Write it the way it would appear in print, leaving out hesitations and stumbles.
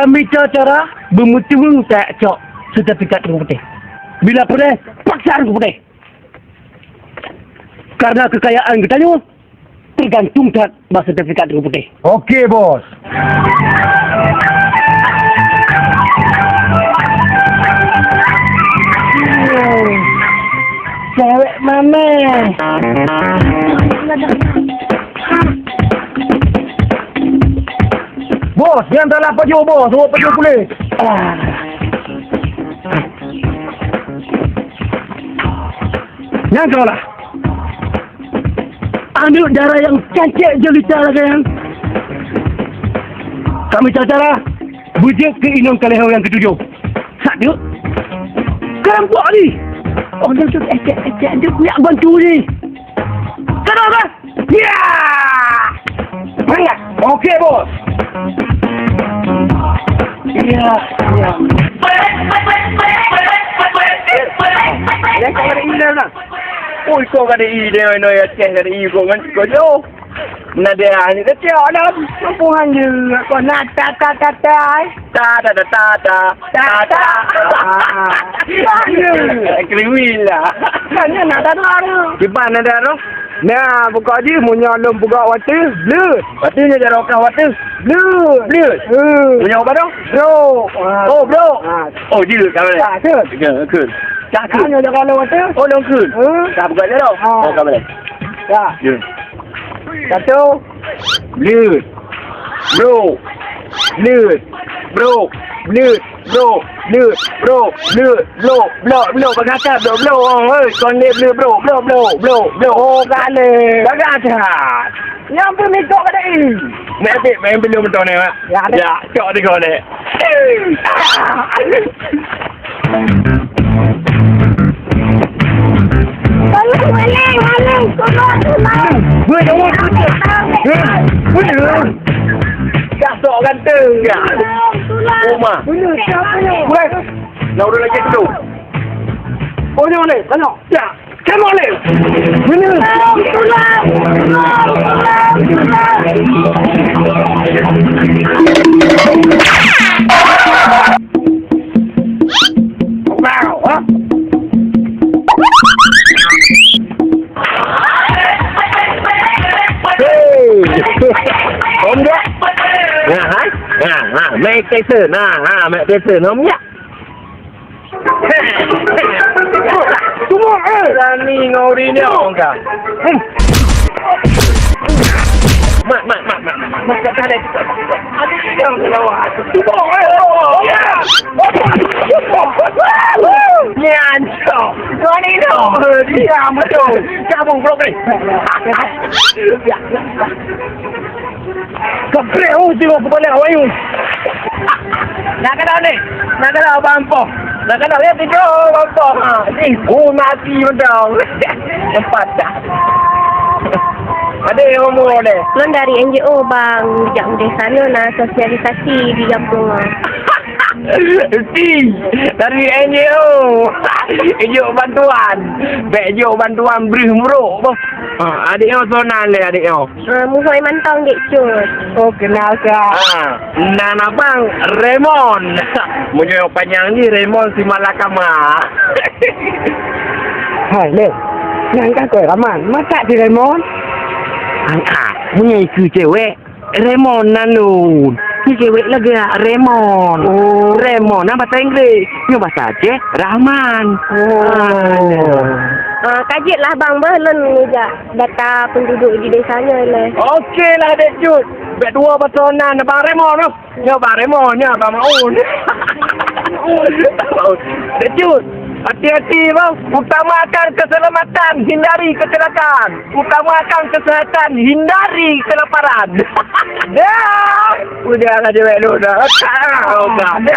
Kami cara bermutung tak cok sertifikat Runggu Putih. Bila boleh, paksa Runggu Putih. Karena kekayaan kita ni tergantung tak sertifikat Runggu Putih. Okey, bos. Cewek mana? Bos, jangan salah paju, bos. Suruh paju boleh. Yang kalah. Ambil darah yang cantik jelita lagi yang. Kami cara bujuk ke Inong Kalehau yang ketujuh. Satu. Kerampok ni. Orang tu ecek-ecek dia nak bantu ni. Kenapa? Ya! Banyak. Okey, bos. Ya, ya. Yang kau ada ide nak? Oi, kau ada ide mana ya? Cek ada ide kau kan? Kau jauh. Nada ni kecil ada kampungan je. Kau nak ta. Kriwil lah. Kan nada tu. Gimana nada tu? Nah, buka je punya lom buka water. Blur. Water ni cara okah water. Blur. Punya apa tu? Bro. Oh, bro. Oh, dia kau boleh. Ke. Tak ke. Hanya kalau water. Oh, long ke. Tak buka je tu. Oh, kau boleh. Ya. Satu. Blur. Bro. Bagata bro. Oi, kau ni bro. Oh, kale. Bagata. Yang pun mikok kat ni. Main belum betul ni, Mak. Ya, cok dia kau ni. Maling. Tolong. Bener. Kasok ganteng ya. Rumah. Bener, siapa ni? Boleh. Nak udah lagi tu. Oh, ni boleh. Tanya. Ya. Come on, Lil. Bener. Wow, ha? Om dia. Mac Tyson. Mac Tyson om dia. Semua berani ngori ni orang kah. Mak. Tak ada. Ada yang selawat. Nyanco. Kau ni tu. Dia betul. Cabung blok ni. Kapre tengok kepala awayu. Nak kena bampo. Nak kena dia tidur bampo. Mati betul. Cepat dah. Ada yang umur ni. Tuan dari NGO bang, bijak muda sana nak sosialisasi di kampung. Dari NGO bantuan. NGO bantuan beri muruk. Adik yang sonan le adik yang. Muhoi mantang dek cut. Oh kenal kah? Nama bang Raymond. Munyo panjang ni Raymond si Malakama. Hai, Le. Nangka kau Raman. Masa si Raymond? Punya itu cewek Raymond nanun. Ni cewek lagi Raymond. Oh, Raymond nama bahasa Inggeris. Ni bahasa Aceh Rahman. Kajilah bang belum ni data penduduk di desanya le. Okey lah dek Jud. Bet dua batonan Abang Raymond tu. Ni Abang Raymond ni Abang Maun. Dek Jud. Hati-hati bang, utamakan keselamatan, hindari kecelakaan. Utamakan kesehatan, hindari kelaparan. Dah. Udah lah cewek lu dah. Dah.